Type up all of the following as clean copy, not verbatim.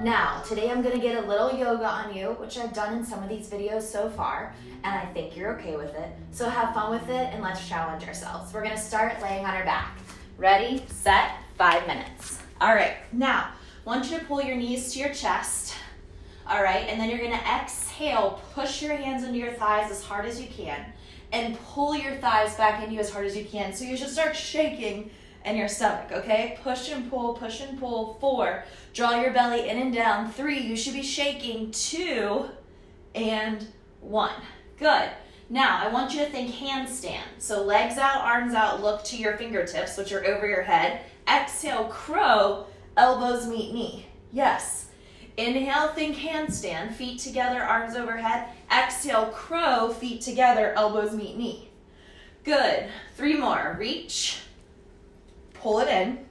Now, today I'm gonna get a little yoga on you, which I've done in some of these videos so far, and I think you're okay with it. So have fun with it and let's challenge ourselves. We're gonna start laying on our back. Ready, set, 5 minutes. All right, now, I want you to pull your knees to your chest. All right, and then you're gonna exhale, push your hands into your thighs as hard as you can, and pull your thighs back into you as hard as you can. So you should start shaking in your stomach, okay? Push and pull, 4. Draw your belly in and down, 3. You should be shaking, 2 and 1. Good. Now, I want you to think handstand. So legs out, arms out, look to your fingertips, which are over your head. Exhale, crow, elbows meet knee. Yes. Inhale, think handstand, feet together, arms overhead. Exhale, crow, feet together, elbows meet knee. Good. 3 more. Reach. Pull it in.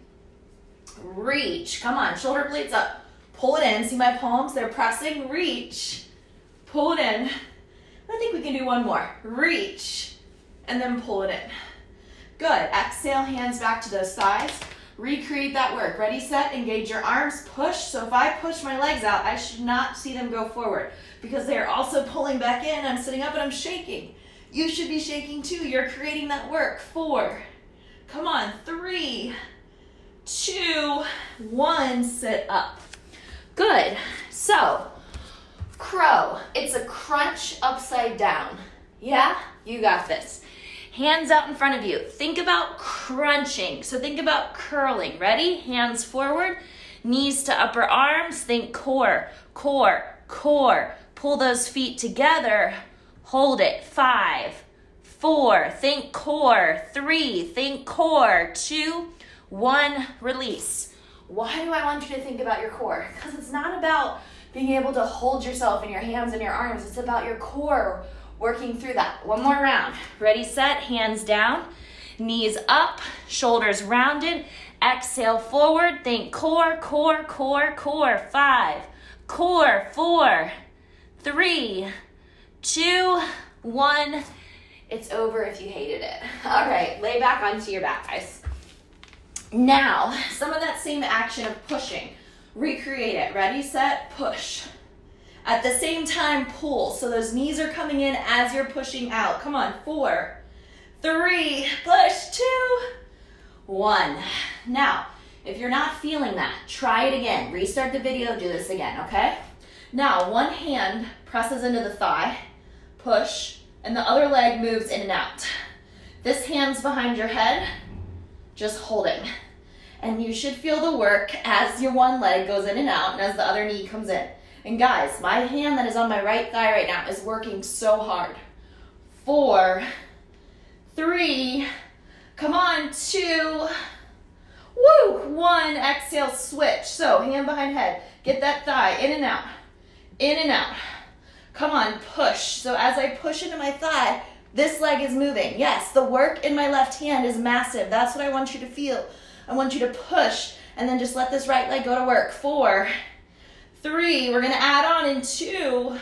Reach. Come on, shoulder blades up. Pull it in. See my palms? They're pressing. Reach. Pull it in. I think we can do one more. Reach. And then pull it in. Good. Exhale, hands back to those thighs. Recreate that work. Ready, set, engage your arms, push. So if I push my legs out, I should not see them go forward because they are also pulling back in. I'm sitting up and I'm shaking. You should be shaking too. You're creating that work. 4. Come on. 3, 2, 1. Sit up. Good. So, crow. It's a crunch upside down. Yeah? You got this. Hands out in front of you. Think about crunching. So think about curling. Ready? Hands forward. Knees to upper arms. Think core, core, core. Pull those feet together. Hold it. 5, 4. Think core. 3. Think core. 2, 1. Release. Why do I want you to think about your core? Because it's not about being able to hold yourself in your hands and your arms. It's about your core working through that. One more round. Ready, set, hands down, knees up, shoulders rounded. Exhale forward, think core, core, core, core. 5, core, 4, 3, 2, 1. It's over if you hated it. All right, lay back onto your back, guys. Now, some of that same action of pushing. Recreate it. Ready, set, push. At the same time, pull. So those knees are coming in as you're pushing out. Come on, 4, 3, push, 2, 1. Now, if you're not feeling that, try it again. Restart the video, do this again, okay? Now, one hand presses into the thigh, push, and the other leg moves in and out. This hand's behind your head, just holding. And you should feel the work as your one leg goes in and out and as the other knee comes in. And guys, my hand that is on my right thigh right now is working so hard. 4, 3, come on, 2, 1, exhale, switch. So hand behind head, get that thigh in and out, in and out. Come on, push. So as I push into my thigh, this leg is moving. Yes, the work in my left hand is massive. That's what I want you to feel. I want you to push and then just let this right leg go to work. 4, 3, we're gonna add on in 2,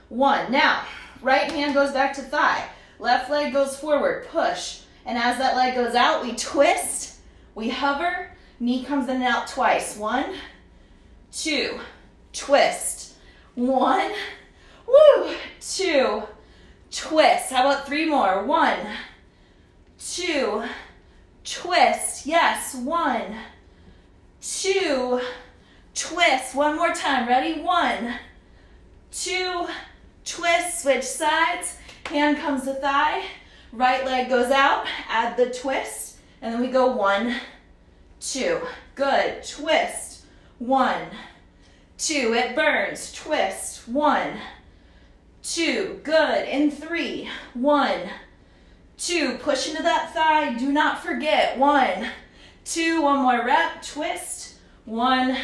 1. Now, right hand goes back to thigh. Left leg goes forward, push. And as that leg goes out, we twist, we hover, knee comes in and out twice. 1, 2, twist. 1, 2, twist. How about 3 more? 1, 2, twist. Yes, 1, 2, twist. One more time. Ready? 1, 2, twist. Switch sides. Hand comes to thigh. Right leg goes out. Add the twist. And then we go 1, 2. Good. Twist. 1, 2. It burns. Twist. 1, 2. Good. In 3. 1, 2. Push into that thigh. Do not forget. 1, 2. One more rep. Twist. 1,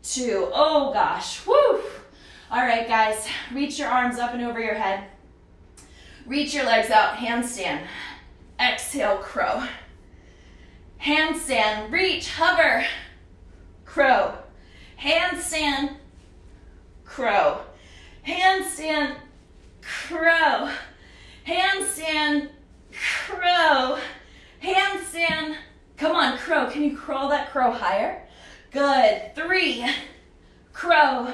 2. Oh gosh. Woo. All right, guys. Reach your arms up and over your head. Reach your legs out. Handstand. Exhale, crow. Handstand. Reach. Hover. Crow. Handstand. Crow. Handstand. Crow. Handstand. Crow. Handstand. Come on, crow. Can you crawl that crow higher? Good. 3. crow,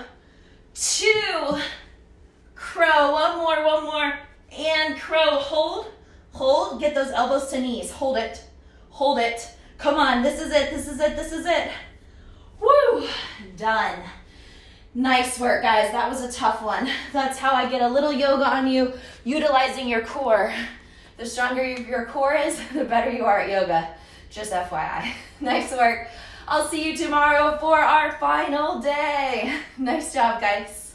2, crow, one more, and crow, hold, get those elbows to knees, hold it, come on, this is it, woo, done. Nice work, guys, that was a tough one. That's how I get a little yoga on you, utilizing your core. The stronger your core is, the better you are at yoga, just FYI. Nice work. I'll see you tomorrow for our final day. Nice job, guys.